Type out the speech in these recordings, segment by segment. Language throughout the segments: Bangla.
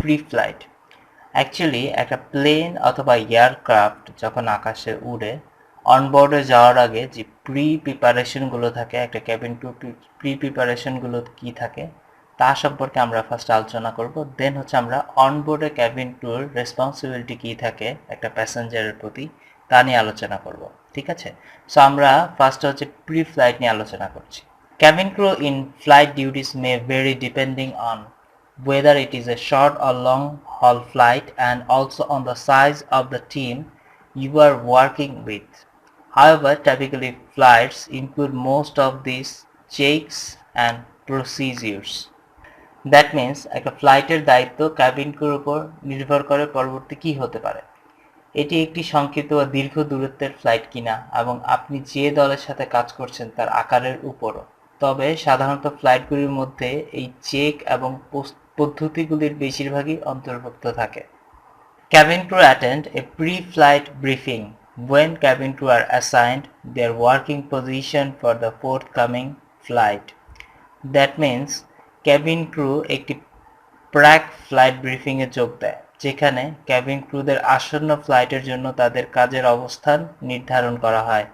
প্রি-ফ্লাইট। অ্যাকচুয়ালি একটা প্লেন অথবা এয়ারক্রাফট যখন আকাশে উড়ে অনবোর্ডে যাওয়ার আগে যে প্রিপারেশনগুলো থাকে, একটা ক্যাবিন ক্রু প্রিপারেশনগুলো কি থাকে তা সম্পর্কে আমরা ফার্স্ট আলোচনা করব। দেন হচ্ছে আমরা অনবোর্ডে ক্যাবিন ক্রুর রেসপন্সিবিলিটি কি থাকে একটা প্যাসেঞ্জারের প্রতি তা নিয়ে আলোচনা করব। ঠিক আছে, সো আমরা ফার্স্ট হচ্ছে প্রি ফ্লাইট নিয়ে আলোচনা করছি। Cabin crew in flight duties may vary depending on whether it is a short or long haul flight and also on the size of the team you are working with. However, typically flights include most of these checks and procedures. That means একটা ফ্লাইটের দায়িত্ব ক্যাবিন ক্রুর উপর নির্ভর করে পরবর্তী কি হতে পারে। এটি একটি সংক্ষিপ্ত বা দীর্ঘ দূরত্বের ফ্লাইট কিনা এবং আপনি যে দলের সাথে কাজ করছেন তার আকারের উপরও। তবে সাধারণত ফ্লাইটগুলির মধ্যে এই চেক এবং পদ্ধতিগুলির বেশিরভাগই অন্তর্ভুক্ত থাকে। Cabin crew attend a pre-flight briefing when cabin crew are assigned their working position for the forthcoming flight. That means cabin crew একটি প্রাক ফ্লাইট ব্রিফিং এ যোগ দেয়, যেখানে ক্যাবিন ক্রুদের আসন্ন ফ্লাইটের জন্য তাদের কাজের অবস্থান নির্ধারণ করা হয়।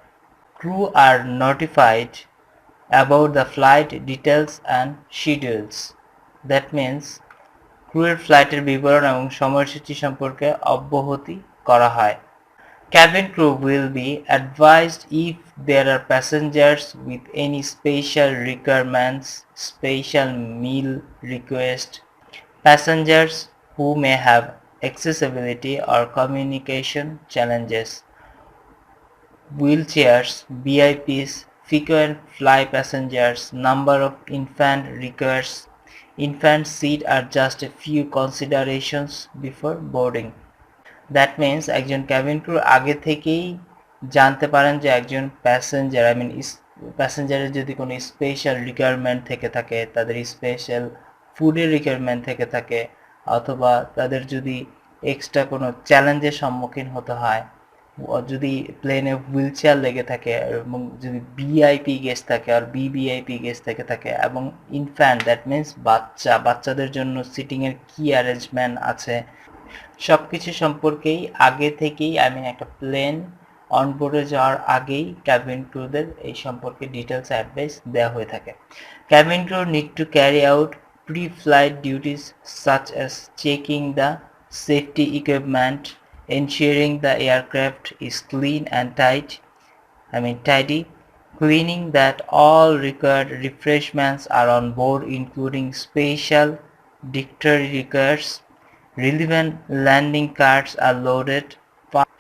ক্রু আর notified about the flight details and schedules. That means ক্রুয়ের ফ্লাইটের বিবরণ এবং সময়সূচি সম্পর্কে অবহিত করা হয়। Cabin crew will be advised if there are passengers with any special requirements, special meal request, passengers who may have accessibility or communication challenges, wheelchairs, VIPs, frequent fly passengers, number of infant requires. Infant seat are just a few considerations before boarding. That means একজন ক্যাবিন ক্রু আগে থেকেই জানতে পারেন যে একজন প্যাসেঞ্জার প্যাসেঞ্জারের যদি কোনো স্পেশাল রিকোয়ারমেন্ট থেকে থাকে, তাদের স্পেশাল ফুডের রিকোয়ারমেন্ট থেকে থাকে, অথবা তাদের যদি এক্সট্রা কোনো চ্যালেঞ্জের সম্মুখীন হতে হয়, যদি প্লেনে হুইল চেয়ার লেগে থাকে এবং যদি ভিআইপি গেস্ট থাকে আর ভিভিআইপি গেস্ট থেকে থাকে এবং ইনফ্যান্ট দ্যাট মিন্স বাচ্চাদের জন্য সিটিংয়ের কি অ্যারেঞ্জমেন্ট আছে, সব কিছু সম্পর্কেই আগে থেকেই একটা প্লেন অনবোর্ডে যাওয়ার আগেই ক্যাবিন ক্রুদের এই সম্পর্কে ডিটেলস অ্যাডভাইস দেওয়া হয়ে থাকে। Cabin crew need to carry out pre-flight duties such as checking the safety equipment, ensuring the aircraft is clean and tidy, cleaning that all required refreshments are on board including special dietary requires, relevant landing cards are loaded,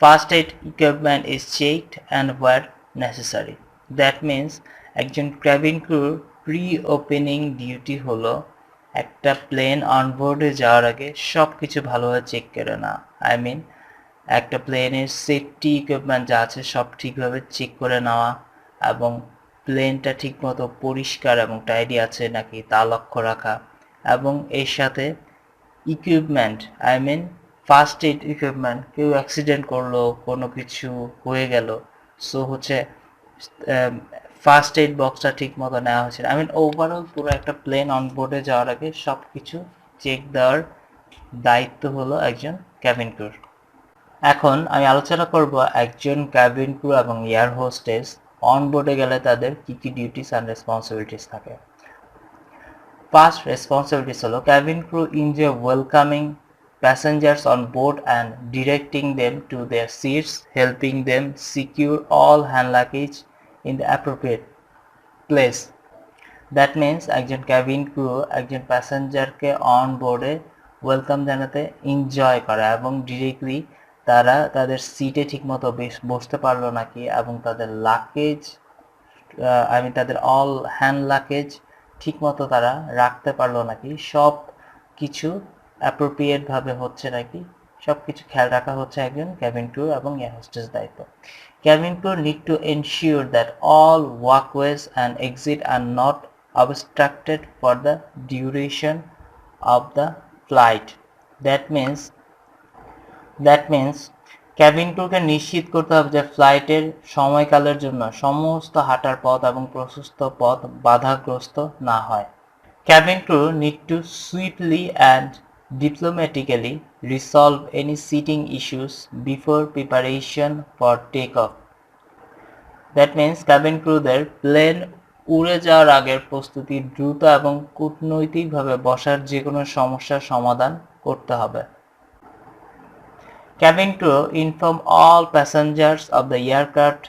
first aid equipment is checked and where necessary. That means একজন ক্যাবিন ক্রুর প্রি-ওপেনিং ডিউটি হলো একটা প্লেন অনবোর্ডে যাওয়ার আগে সব কিছু ভালোভাবে চেক করে না। একটা প্লেনের সেফটি ইকুইপমেন্ট যা আছে সব ঠিকভাবে চেক করে নেওয়া এবং প্লেনটা ঠিকমতো পরিষ্কার এবং টাইডি আছে নাকি তা লক্ষ্য রাখা, এবং এর সাথে ইকুইপমেন্ট ফার্স্ট এইড ইকুইপমেন্ট, কেউ অ্যাক্সিডেন্ট করলো, কোনো কিছু হয়ে গেল, সো হচ্ছে ফার্স্ট এইড বক্সটা ঠিক মতো নেওয়া হচ্ছে। ওভারঅল পুরো একটা প্লেন অনবোর্ডে যাওয়ার আগে সব কিছু চেক দেওয়ার দায়িত্ব হলো একজন ক্যাবিন ক্রুর। এখন আমি আলোচনা করব একজন ক্যাবিন ক্রু এবং এয়ার হোস্টেস অনবোর্ডে গেলে তাদের কি কি ডিউটিস অ্যান্ড রেসপন্সিবিলিটিস থাকে। ফার্স্ট রেসপন্সিবিলিটিস হলো cabin crew enjoy welcoming passengers on board and directing them to their seats, helping them secure all hand luggage in the appropriate place. That means একজন ক্যাবিন ক্রু একজন প্যাসেঞ্জারকে অন বোর্ডে ওয়েলকাম জানাতে এনজয় করে এবং ডিরেক্টলি তারা তাদের সিটে ঠিকমতো বসতে পারলো নাকি এবং তাদের লাগেজ তাদের অল হ্যান্ড লাগেজ ঠিকমতো তারা রাখতে পারলো নাকি, সব কিছু অ্যাপ্রোপ্রিয়েট ভাবে হচ্ছে নাকি, সবকিছু খেয়াল রাখা হচ্ছে একজন ক্যাবিন ক্রু এবং এয়ার হোস্টেস দায়িত্ব। Cabin crew need to ensure that all walkways and exit are not obstructed for the duration of the flight. That means cabin ক্রুকে নিশ্চিত করতে হবে যে ফ্লাইটের সময়কালের জন্য সমস্ত হাঁটার পথ এবং প্রশস্ত পথ বাধাগ্রস্ত না হয়। Cabin crew need to swiftly and diplomatically resolve any seating issues before preparation for takeoff. That means cabin crewদের প্লেন উড়ে যাওয়ার আগের প্রস্তুতি দ্রুত এবং কূটনৈতিকভাবে বসার যে কোনো সমস্যার সমাধান করতে হবে। Cabin crew inform all passengers of the aircraft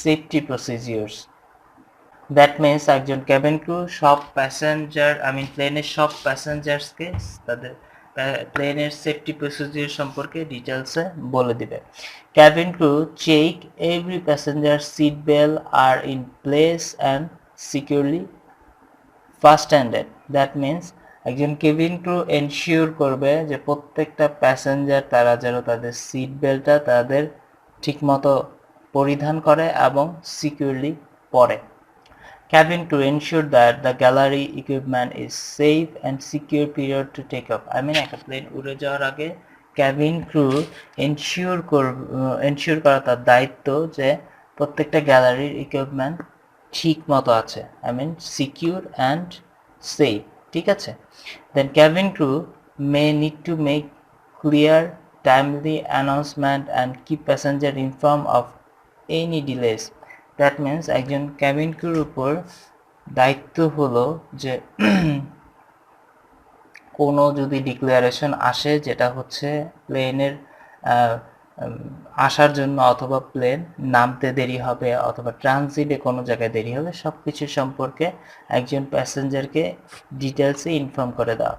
safety procedures. That means একজন cabin crew সব প্যাসেঞ্জার প্লেনের সব প্যাসেঞ্জার্সকে তাদের প্লেনের সেফটি প্রসিডিউর সম্পর্কে ডিটেলসে বলে দিবে। Cabin crew check every passenger seat belt are in place and securely fastened. That means একজন কেবিন ক্রু এনশিওর করবে যে প্রত্যেকটা প্যাসেঞ্জার তারা যেন তাদের সিট বেল্টটা তাদের ঠিকমতো পরিধান করে এবং সিকিউরলি পরে। Cabin to ensure that the gallery equipment is safe and secure period to take off. একটা প্লেন উড়ে যাওয়ার আগে ক্যাবিন ক্রু এনশিওর করা তার দায়িত্ব যে প্রত্যেকটা গ্যালারির ইকুইপমেন্ট ঠিক মতো আছে, সিকিউর অ্যান্ড সেফ, ঠিক আছে। Then cabin crew may need to make clear, timely announcement and keep passenger informed of any delays. That means একজন cabin crew উপর দায়িত্ব হলো যে কোনো যদি ডিক্লারেশন আসে যেটা হচ্ছে প্লেনের আসার জন্য অথবা প্লেন নামতে দেরি হবে অথবা ট্রানজিটে কোনো জায়গায় দেরি হবে, সব কিছু সম্পর্কে একজন প্যাসেঞ্জারকে ডিটেলসে ইনফর্ম করে দেওয়া।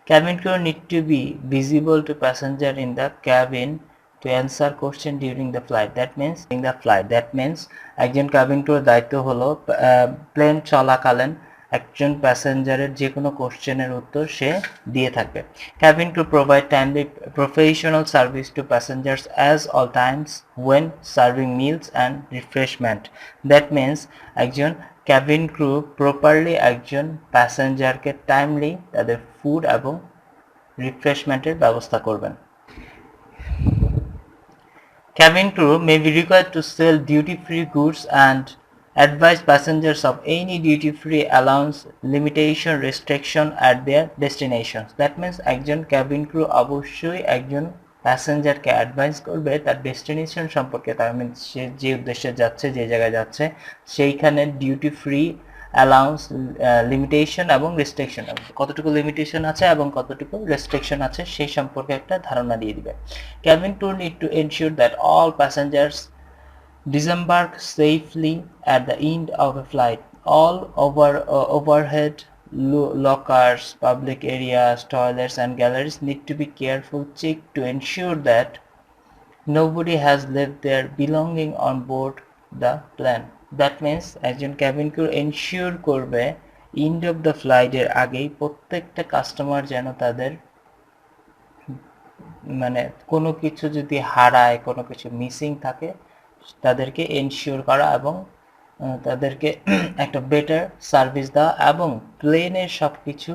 Cabin crew need to be visible to passenger in the cabin to answer question during the flight. That means একজন cabin crew দায়িত্ব হলো প্লেন চলাকালীন একজন প্যাসেঞ্জারের যে কোনো কোশ্চেনের উত্তর সে দিয়ে থাকবে। Cabin crew provide timely professional service to passengers as all times when serving meals and refreshment. That means একজন cabin crew properly একজন প্যাসেঞ্জারকে টাইমলি তাদের ফুড এবং রিফ্রেশমেন্টের ব্যবস্থা করবেন। Cabin crew may be required to sell duty-free goods and advise passengers of any duty-free allowance, limitation, restriction at their destinations. That means একজন cabin crew অবশ্যই একজন প্যাসেঞ্জারকে অ্যাডভাইস করবে তার ডেস্টিনেশন সম্পর্কে, তার সে যে উদ্দেশ্যে যাচ্ছে, যে জায়গায় যাচ্ছে সেইখানে ডিউটি ফ্রি অ্যালাউন্স, লিমিটেশন এবং রেস্ট্রিকশন, কতটুকু লিমিটেশন আছে এবং কতটুকু রেস্ট্রিকশন আছে সেই সম্পর্কে একটা ধারণা দিয়ে দিবে। Cabin crew need to ensure that all passengers disembark safely at the end of a flight. All overhead lockers, public areas, toilets and galleries need to be carefully checked to ensure that nobody has left their belonging on board the plane. That means একজন cabin crew ensure করবে end of the flight এর আগেই প্রত্যেকটা কাস্টমার যেন তাদের কোনো কিছু যদি হারায়, কোনো কিছু মিসিং থাকে তাদেরকে এনশিওর করা এবং তাদেরকে একটা বেটার সার্ভিস দেওয়া এবং প্লেনের সব কিছু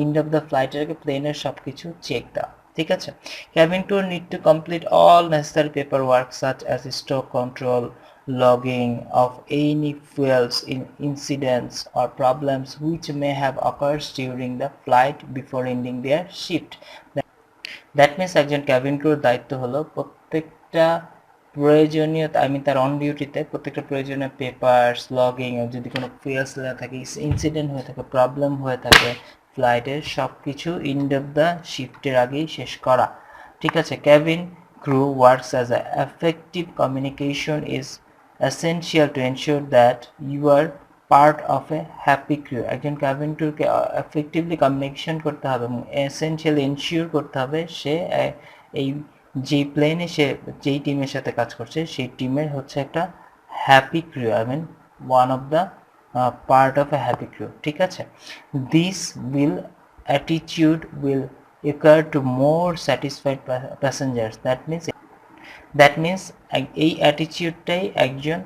এন্ড অফ দ্য ফ্লাইটের আগে প্লেনের সব কিছু চেক দেওয়া, ঠিক আছে। Cabin crew need to complete all necessary paperwork such as stock control, logging of any fuels incidents or problems which may have occurred during the flight before ending their shift. That means একজন cabin crew দায়িত্ব হলো প্রত্যেকটা প্রয়োজনীয় তার অন ডিউটিতে প্রত্যেকটা প্রয়োজনীয় পেপারস, লগিং, যদি কোনো ফুয়েলস থাকে, ইনসিডেন্ট হয়ে থাকে, প্রবলেম হয়ে থাকে ফ্লাইটের, সব কিছু এন্ড অফ দ্য শিফটের আগেই শেষ করা, ঠিক আছে। Cabin crew works as a effective communication is essential to ensure that you are part of a happy crew. একজন cabin crewকে এফেক্টিভলি কমিউনিকেশন করতে হবে এবং এসেনশিয়ালি এনশিওর করতে হবে সে এই যে প্লেনে সে যেই টিমের সাথে কাজ করছে সেই টিমের হচ্ছে একটা happy crew, one of the part of A happy crew, ঠিক আছে। This attitude will occur to more satisfied passengers. That means এই অ্যাটিটিউডটাই একজন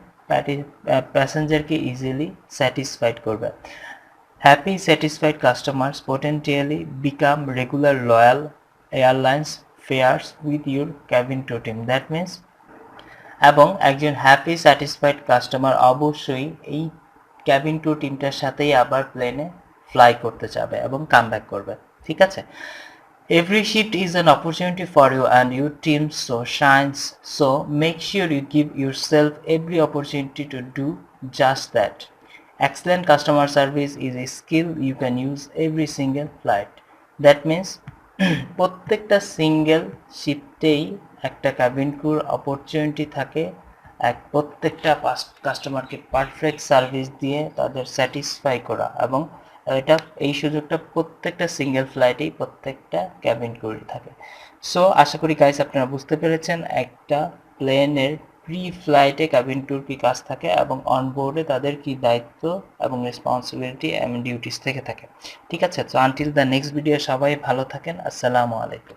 প্যাসেঞ্জারকে ইজিলি স্যাটিসফাইড করবে। Happy satisfied customers potentially become regular loyal airlines fares with your cabin crew team. That means এবং একজন হ্যাপি স্যাটিসফাইড কাস্টমার অবশ্যই এই ক্যাবিন ক্রু টিমটার সাথেই আবার প্লেনে ফ্লাই করতে চাবে এবং কাম ব্যাক করবে। ঠিক আছে? Every shift is an opportunity for you and your team so shines. So make sure you give yourself every opportunity to do just that. Excellent customer service is a skill you can use every single flight. That means প্রত্যেকটা সিঙ্গেল শিফটেই একটা ক্যাবিন ক্রুর অপরচুনিটি থাকে প্রত্যেকটা কাস্টমারকে পারফেক্ট সার্ভিস দিয়ে তাদের স্যাটিসফাই করা, এবং এই সুযোগটা প্রত্যেকটা সিঙ্গেল ফ্লাইটেই প্রত্যেকটা ক্যাবিন ক্রুরই থাকে। সো আশা করি গাইস আপনারা বুঝতে পেরেছেন একটা প্লেনের প্রি ফ্লাইটে ক্যাবিন ক্রুর কি কাজ থাকে এবং অনবোর্ডে তাদের কি দায়িত্ব এবং রেসপন্সিবিলিটি এবং ডিউটিস থেকে থাকে। ঠিক আছে, তো আনটিল দ্য নেক্সট ভিডিও সবাই ভালো থাকেন। আসসালামু আলাইকুম।